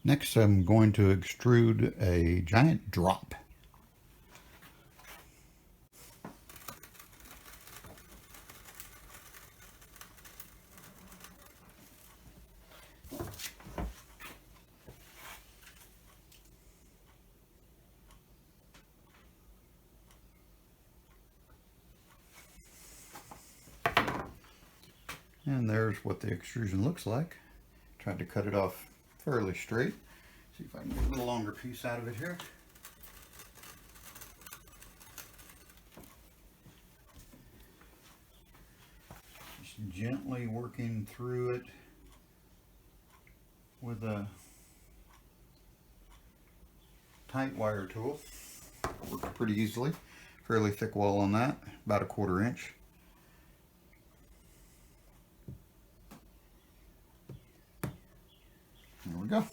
Next, I'm going to extrude a giant drop. And there's what the extrusion looks like. Tried to cut it off fairly straight. See if I can get a little longer piece out of it here. Just gently working through it with a tight wire tool. Worked pretty easily. Fairly thick wall on that, about 1/4 inch. There we go.